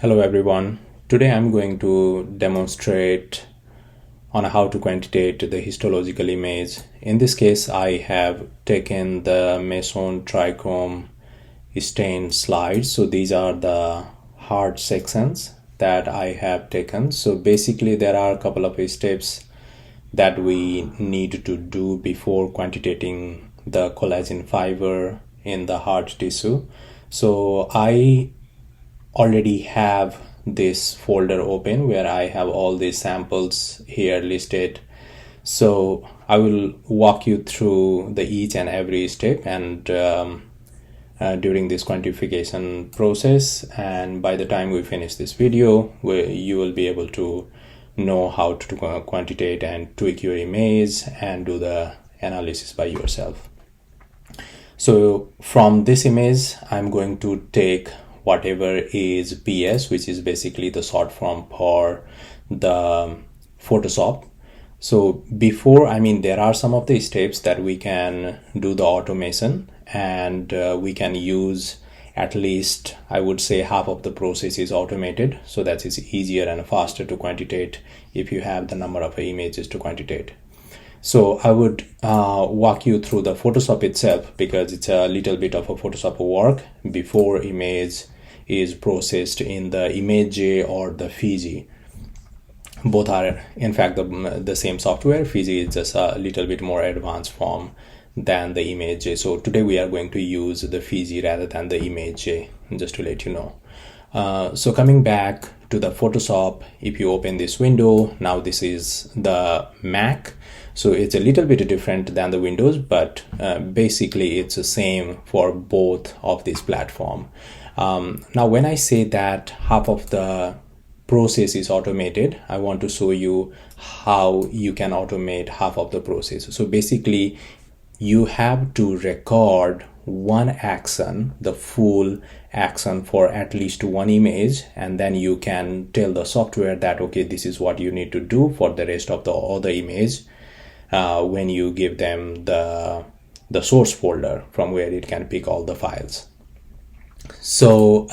Hello everyone. Today I'm going to demonstrate on how to quantitate the histological image. In this case, I have taken the Masson trichrome stain slides. So these are the hard sections that I have taken. So basically there are a couple of steps that we need to do before quantitating the collagen fiber in the hard tissue. So I already have this folder open where I have all these samples here listed. So I will walk you through the each and every step and during this quantification process, and by the time we finish this video you will be able to know how to quantitate and tweak your image and do the analysis by yourself. So from this image I'm going to take whatever is PS, which is basically the short form for the Photoshop. So before, there are some of the steps that we can do the automation, and we can use at least, I would say, half of the process is automated, so that is easier and faster to quantitate if you have the number of images to quantitate. So I would walk you through the Photoshop itself, because it's a little bit of a Photoshop work before image is processed in the ImageJ or the Fiji. Both are in fact the same software. Fiji is just a little bit more advanced form than the ImageJ. So today we are going to use the Fiji rather than the ImageJ, just to let you know. So coming back to the Photoshop, if you open this window, now this is the Mac. So it's a little bit different than the Windows, but basically it's the same for both of these platforms. Now when I say that half of the process is automated, I want to show you how you can automate half of the process. So basically you have to record one action, the full action for at least one image, and then you can tell the software that okay, this is what you need to do for the rest of the other image when you give them the source folder from where it can pick all the files. So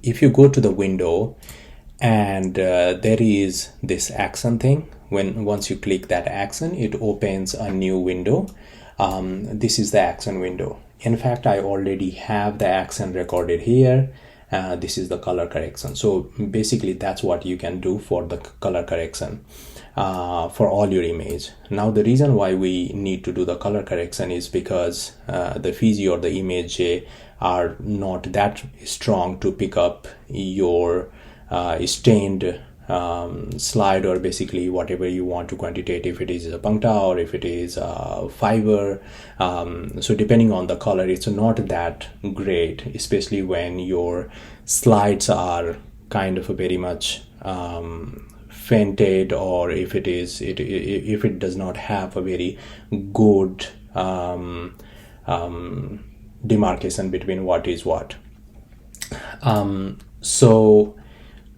if you go to the window and there is this action thing, once you click that action, it opens a new window. This is the action window. In fact, I already have the action recorded here. This is the color correction. So basically that's what you can do for the color correction for all your image. Now the reason why we need to do the color correction is because the Fiji or the ImageJ are not that strong to pick up your stained slide, or basically whatever you want to quantitate, if it is a puncta or if it is a fiber. So depending on the color, it's not that great, especially when your slides are kind of very much fainted, or if it does not have a very good demarcation between what is what. So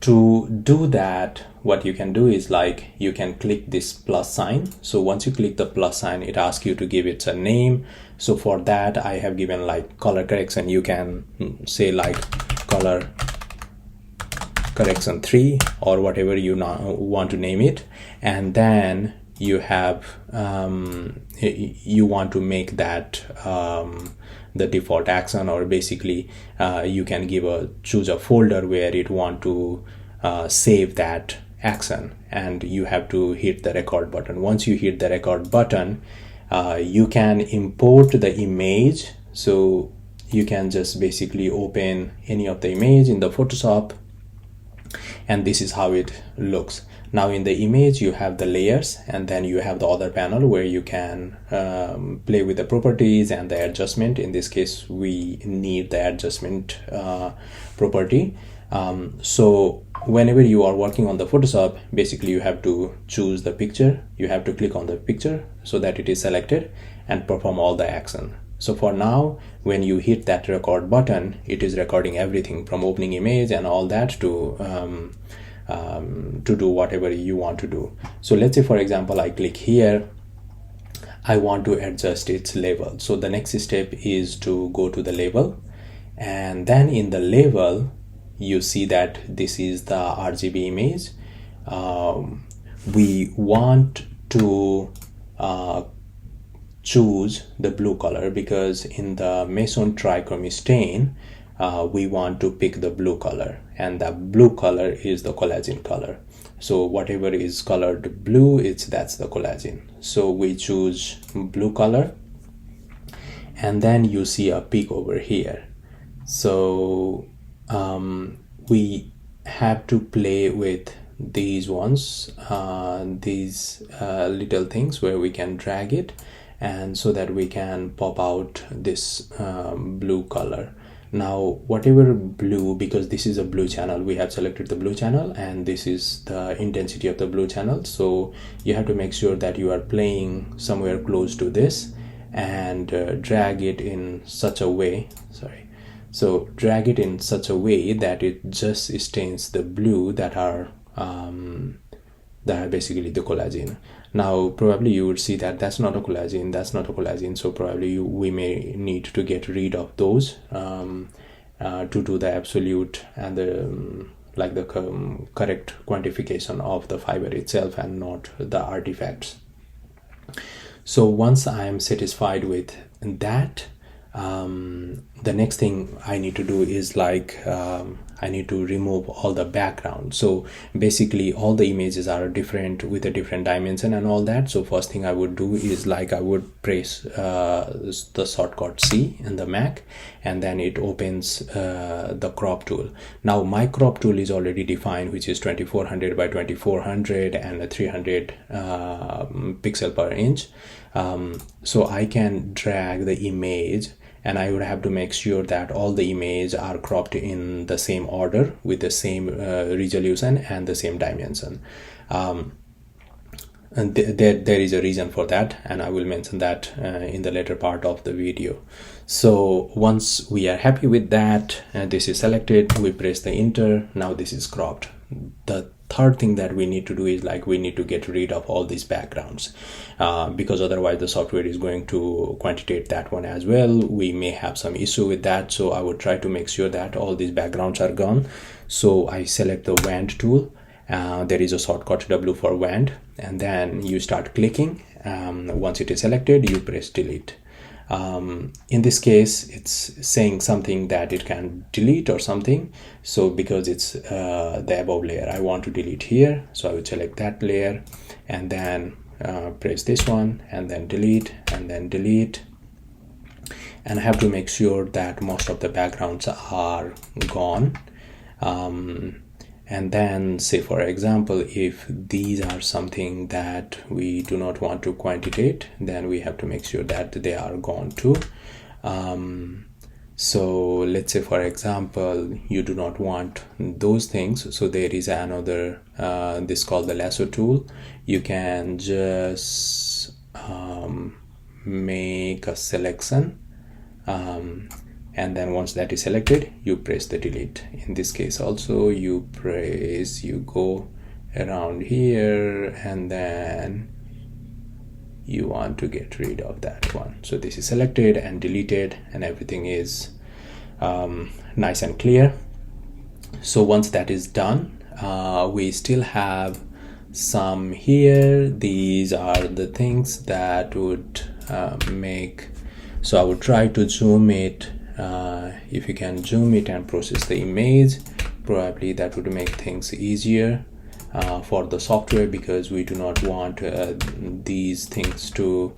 to do that, what you can do is you can click this plus sign. So once you click the plus sign, it asks you to give it a name. So for that I have given color correction. You can say color correction 3 or whatever you want to name it, and then you have you want to make that the default action, or basically you can choose a folder where it want to save that action, and you have to hit the record button. Once you hit the record button, you can import the image. So you can just basically open any of the image in the Photoshop, and this is how it looks. Now in the image you have the layers, and then you have the other panel where you can play with the properties and the adjustment. In this case we need the adjustment property. So whenever you are working on the Photoshop, basically you have to choose the picture. You have to click on the picture so that it is selected and perform all the action. So for now, when you hit that record button, it is recording everything from opening image and all that to do whatever you want to do. So let's say, for example, I click here, I want to adjust its label. So the next step is to go to the label, and then in the label you see that this is the RGB image. We want to choose the blue color because in the Masson trichrome stain we want to pick the blue color, and the blue color is the collagen color. So whatever is colored blue, that's the collagen. So we choose blue color, and then you see a peak over here. So we have to play with these ones, these little things where we can drag it, and so that we can pop out this blue color. Now whatever blue, because this is a blue channel, we have selected the blue channel and this is the intensity of the blue channel, so you have to make sure that you are playing somewhere close to this and drag it in such a way, so drag it in such a way that it just stains the blue that are basically the collagen. Now probably you would see that that's not a collagen, so probably we may need to get rid of those to do the absolute and the correct quantification of the fiber itself and not the artifacts. So once I am satisfied with that, the next thing I need to do is I need to remove all the background. So basically all the images are different with a different dimension and all that. So first thing I would do is I would press the shortcut C in the Mac, and then it opens the crop tool. Now my crop tool is already defined, which is 2400 by 2400 and 300 pixel per inch. So I can drag the image, and I would have to make sure that all the images are cropped in the same order with the same resolution and the same dimension. And there is a reason for that, and I will mention that in the later part of the video. So once we are happy with that, this is selected, we press the enter. Now this is cropped. The third thing that we need to do is we need to get rid of all these backgrounds, because otherwise the software is going to quantitate that one as well. We may have some issue with that, so I would try to make sure that all these backgrounds are gone. So I select the wand tool. There is a shortcut W for wand, and then you start clicking. Once it is selected, you press delete. In this case it's saying something that it can delete or something, so because it's the above layer, I want to delete here, so I would select that layer and then press this one and then delete and then delete, and I have to make sure that most of the backgrounds are gone. And then say for example, if these are something that we do not want to quantitate, then we have to make sure that they are gone too. So let's say for example you do not want those things, so there is another this called the lasso tool. You can just make a selection, and then once that is selected, you press the delete. In this case also you go around here, and then you want to get rid of that one. So this is selected and deleted, and everything is nice and clear. So once that is done, we still have some here. These are the things that would make, so I would try to zoom it. If you can zoom it and process the image, probably that would make things easier for the software, because we do not want these things to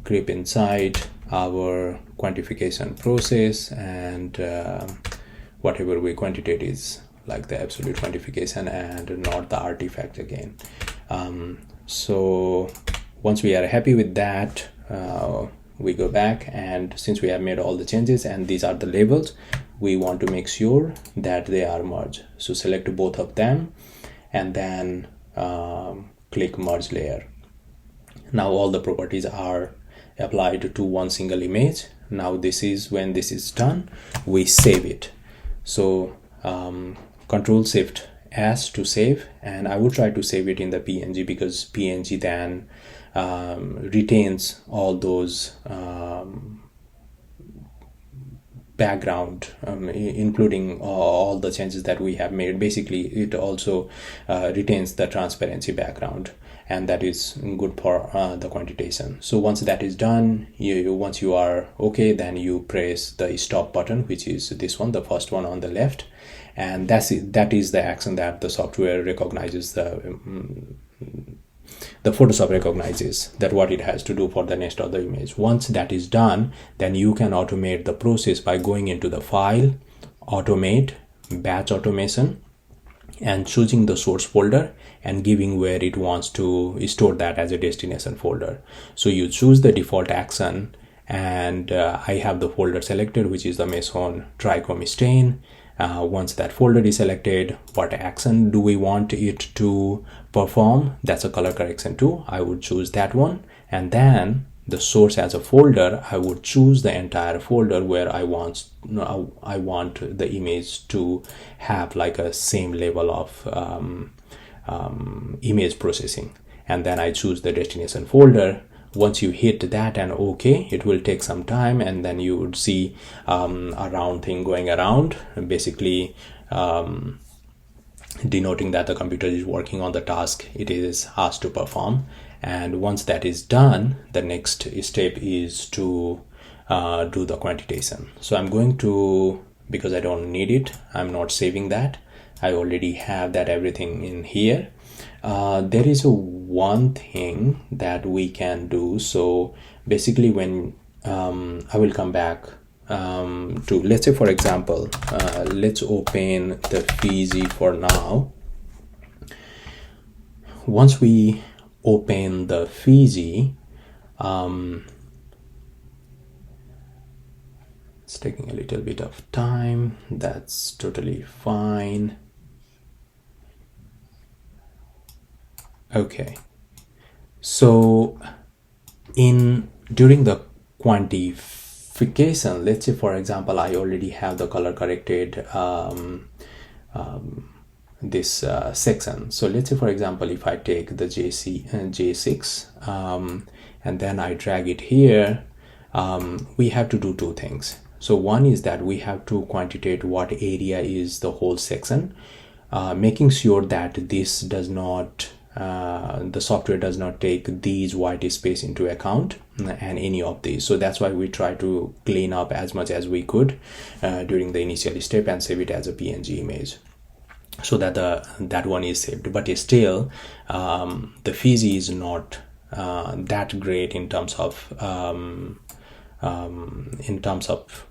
creep inside our quantification process, and whatever we quantitate is the absolute quantification and not the artifact again. So once we are happy with that, we go back, and since we have made all the changes and these are the labels, we want to make sure that they are merged. So select both of them and then click merge layer. Now all the properties are applied to one single image. Now this is when this is done, we save it. So Control Shift S to save, and I will try to save it in the PNG, because PNG then retains all those background, including all the changes that we have made. Basically, it also retains the transparency background, and that is good for the quantitation. So once that is done, once you are okay, then you press the stop button, which is this one, the first one on the left, and that's it. That is the action that the software recognizes, the Photoshop recognizes that what it has to do for the next of the image. Once that is done, then you can automate the process by going into the file, automate, batch automation, and choosing the source folder and giving where it wants to store that as a destination folder. So you choose the default action, and I have the folder selected, which is the Masson trichrome stain. Once that folder is selected, what action do we want it to perform? That's a color correction tool. I would choose that one, and then the source as a folder, I would choose the entire folder where I want the image to have like a same level of image processing, and then I choose the destination folder. Once you hit that and okay, it will take some time, and then you would see a round thing going around, basically denoting that the computer is working on the task it is asked to perform. And once that is done, the next step is to do the quantitation. So I'm going to, because I don't need it, I'm not saving that. I already have that everything in here. There is one thing that we can do. So basically, when I will come back to, let's say for example, let's open the Fiji for now. Once we open the Fiji, it's taking a little bit of time. That's totally fine. Okay, so during the quantification, let's say for example, I already have the color corrected this section. So let's say for example, if I take the J6 and then I drag it here, we have to do two things. So one is that we have to quantitate what area is the whole section, making sure that this does not the software does not take these white space into account and any of these. So that's why we try to clean up as much as we could during the initial step and save it as a PNG image, so that that one is saved. But still, the Fiji is not that great in terms of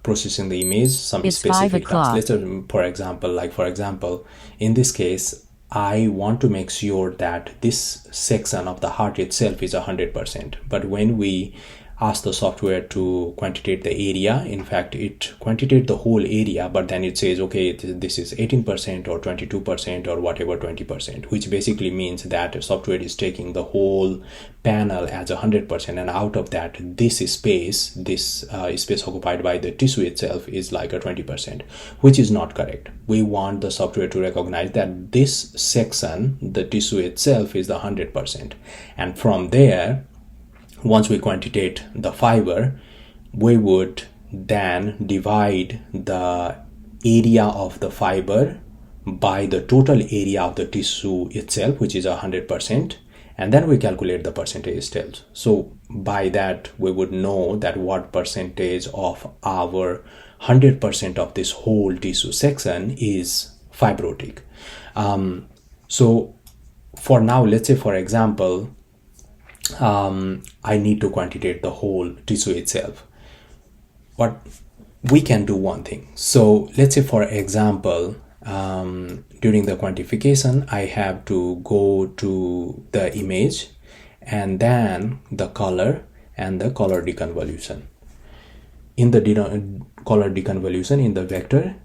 processing the image. Some It's specific 5 o'clock. tasks. Let's for example, in this case, I want to make sure that this section of the heart itself is 100%. But when we ask the software to quantitate the area, in fact, it quantitates the whole area, but then it says, okay, this is 18% or 22% or whatever 20%, which basically means that the software is taking the whole panel as 100%, and out of that, this space occupied by the tissue itself is like a 20%, which is not correct. We want the software to recognize that this section, the tissue itself, is the 100%, and from there, once we quantitate the fiber, we would then divide the area of the fiber by the total area of the tissue itself, which is 100%, and then we calculate the percentage still. So by that, we would know that what percentage of our 100% of this whole tissue section is fibrotic. So for now, let's say for example, I need to quantitate the whole tissue itself. But we can do one thing. So let's say for example, during the quantification, I have to go to the image and then the color and the color deconvolution. In the color deconvolution in the vector,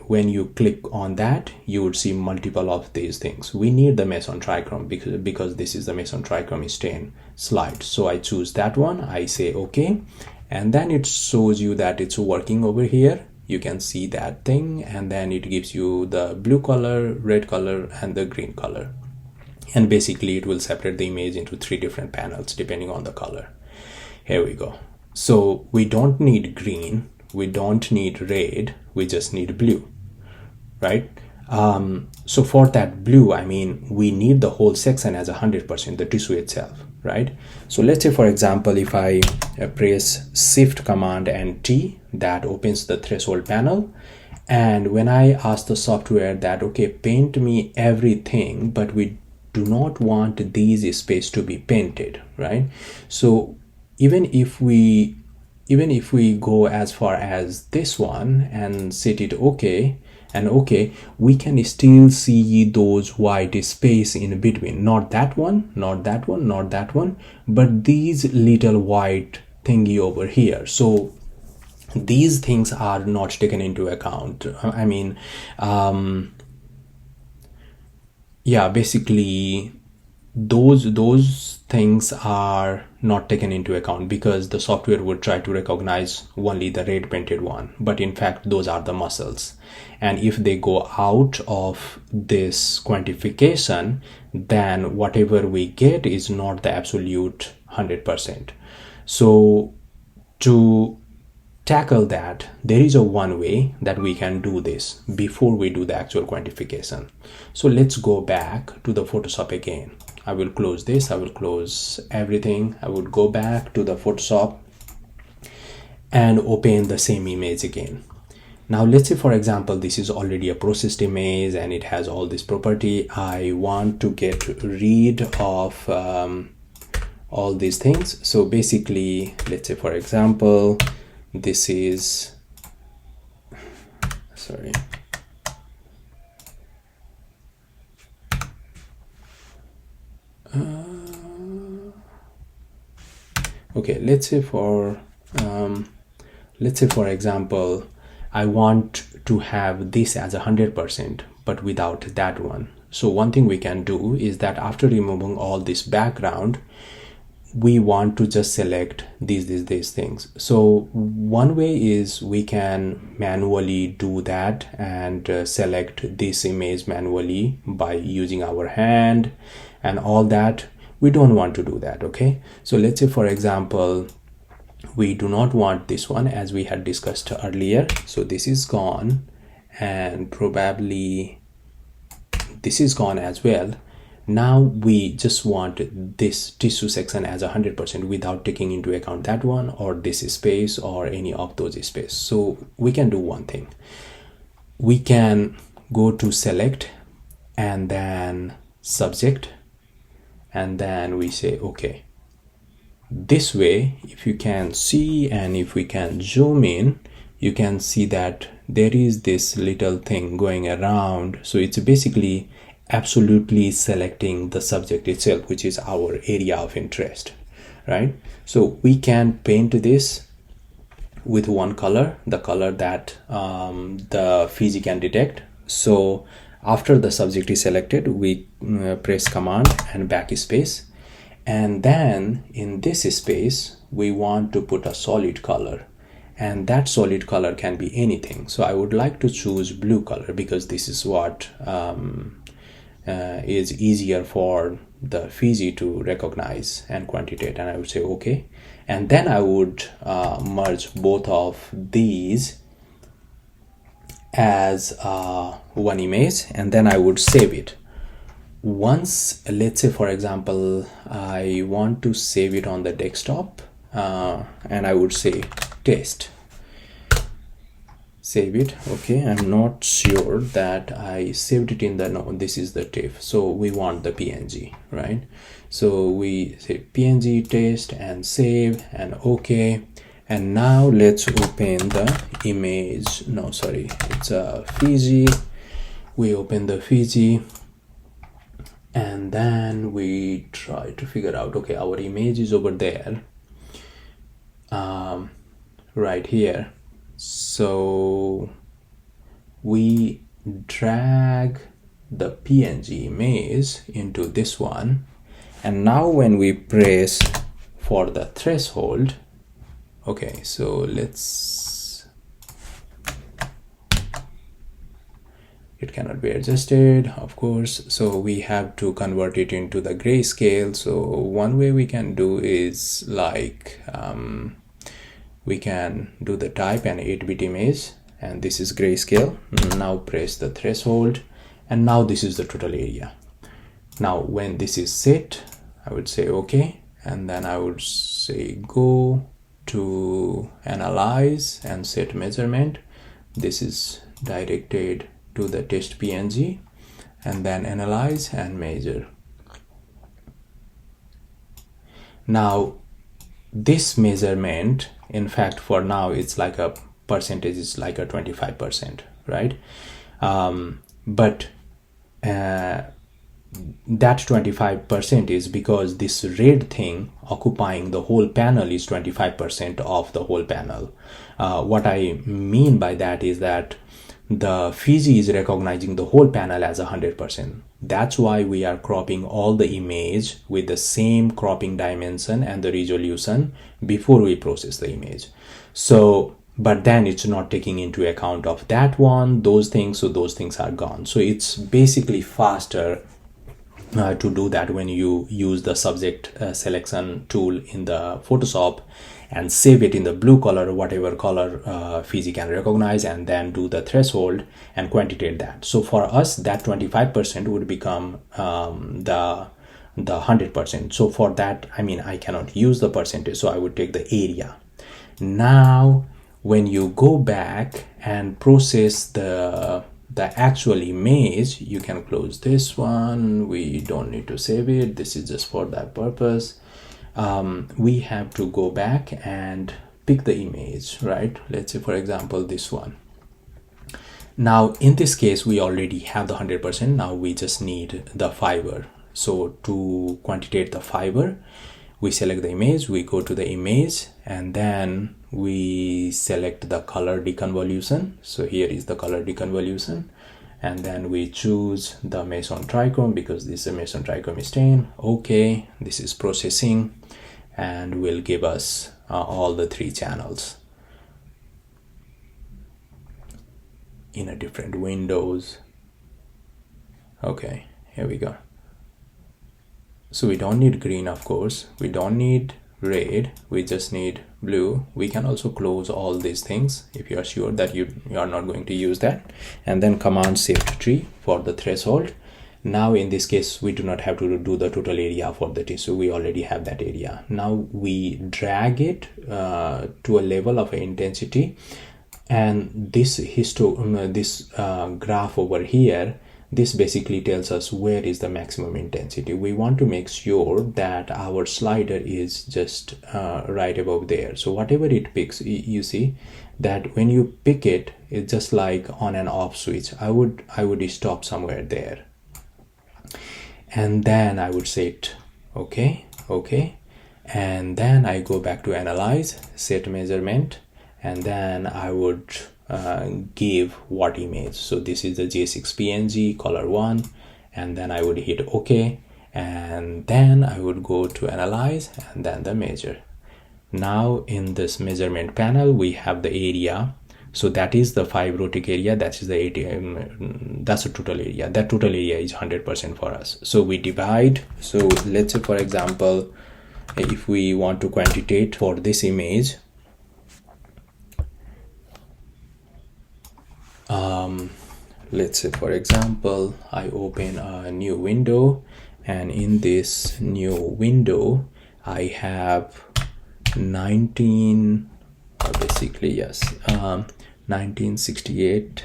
when you click on that, you would see multiple of these things. We need the Masson trichrome because this is the Masson trichrome stain slide. So I choose that one, I say okay, and then it shows you that it's working over here. You can see that thing, and then it gives you the blue color, red color, and the green color. And basically it will separate the image into 3 different panels depending on the color. Here we go. So we don't need green. We don't need red, we just need blue, right? So for that blue, I mean, we need the whole section as 100%, the tissue itself, right? So let's say, for example, if I press Shift Command and T, that opens the threshold panel. And when I ask the software that, okay, paint me everything, but we do not want these space to be painted, right? So even if we go as far as this one and set it okay and okay, we can still see those white space in between. Not that one, not that one, not that one, but these little white thingy over here. So these things are not taken into account. I mean, yeah, basically those things are not taken into account because the software would try to recognize only the red painted one, but in fact those are the muscles, and if they go out of this quantification, then whatever we get is not the absolute 100%. So to tackle that, there is a one way that we can do this before we do the actual quantification. So let's go back to the Photoshop again. I will close this, I will close everything, I would go back to the Photoshop and open the same image again. Now let's say, for example, this is already a processed image and it has all this property. I want to get rid of all these things. So basically, let's say, for example, this is, sorry, okay, let's say for example, I want to have this as 100%, but without that one. So one thing we can do is that after removing all this background, we want to just select these things. So one way is we can manually do that and select this image manually by using our hand and all that. We don't want to do that. Okay, so let's say, for example, we do not want this one as we had discussed earlier. So this is gone, and probably this is gone as well. Now we just want this tissue section as 100% without taking into account that one or this space or any of those space. So we can do one thing. We can go to select and then subject, and then we say okay. This way, if you can see and if we can zoom in, you can see that there is this little thing going around. So it's basically absolutely selecting the subject itself, which is our area of interest, right? So we can paint this with one color, the color that the Fiji can detect. So after the subject is selected, we press command and backspace, and then in this space we want to put a solid color, and that solid color can be anything. So I would like to choose blue color because this is what is easier for the Fiji to recognize and quantitate, and I would say okay, and then I would merge both of these as one image, and then I would save it. Once, let's say, for example, I want to save it on the desktop, and I would say test, save it. Okay, I'm not sure that I saved it in the, no, this is the TIFF, so we want the PNG, right? So we say PNG test and save and okay. And now let's open the image. No, sorry, it's a Fiji. We open the Fiji, and then we try to figure out, okay, our image is over there, right here. So we drag the PNG image into this one, and now when we press for the threshold, okay, so let's, it cannot be adjusted, of course, so we have to convert it into the grayscale. So one way we can do is like we can do the type and 8-bit image, and this is grayscale. Now press the threshold, and now this is the total area. Now when this is set, I would say okay, and then I would say go to analyze and set measurement. This is directed to the test PNG, and then analyze and measure. Now this measurement, in fact, for now it's like a percentage, is like a 25%, right? But that 25% is because this red thing occupying the whole panel is 25% of the whole panel. What I mean by that is that the Fiji is recognizing the whole panel as 100%. That's why we are cropping all the image with the same cropping dimension and the resolution before we process the image. So, but then it's not taking into account of that one, those things, so those things are gone. So it's basically faster to do that when you use the subject selection tool in the Photoshop and save it in the blue color, whatever color Fiji can recognize, and then do the threshold and quantitate that. So for us, that 25% would become the 100%. So for that, I mean, I cannot use the percentage, so I would take the area. Now when you go back and process the actual image, you can close this one. We don't need to save it. This is just for that purpose. We have to go back and pick the image, right? Let's say, for example, this one. Now in this case, we already have the 100%. Now we just need the fiber. So to quantitate the fiber, we select the image, we go to the image, and then we select the color deconvolution. So here is the color deconvolution, and then we choose the Masson trichrome because this is a Masson trichrome stain. Okay, this is processing and will give us all the 3 channels in a different windows. Okay, here we go. So we don't need green, of course, we don't need red, we just need blue. We can also close all these things if you are sure that you are not going to use that, and then command shift 3 for the threshold. Now in this case, we do not have to do the total area for the tissue, we already have that area. Now we drag it to a level of intensity, and this graph over here, this basically tells us where is the maximum intensity. We want to make sure that our slider is just right above there. So whatever it picks, you see that when you pick it, it's just like on and off switch. I would stop somewhere there, and then I would set okay, and then I go back to analyze, set measurement, and then I would give what image. So this is the J6 PNG color 1, and then I would hit OK, and then I would go to analyze and then the measure. Now in this measurement panel, we have the area. So that is the fibrotic area, that is the 80, that's the total area. That total area is 100% for us. So we divide. So let's say, for example, if we want to quantitate for this image, let's say, for example, I open a new window, and in this new window I have 1968,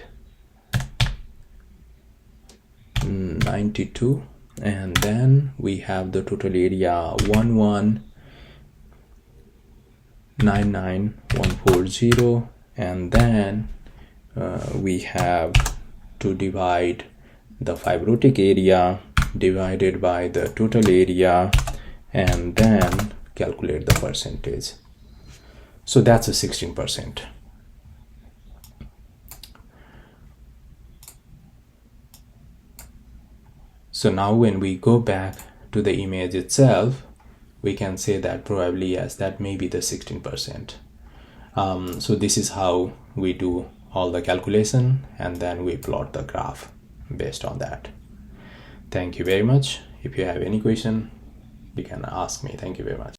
92, and then we have the total area 1199140, and then we have to divide the fibrotic area divided by the total area, and then calculate the percentage. So that's a 16%. So now when we go back to the image itself, we can say that probably yes, that may be the 16%. So this is how we do all the calculation, and then we plot the graph based on that. Thank you very much. If you have any question, you can ask me. Thank you very much.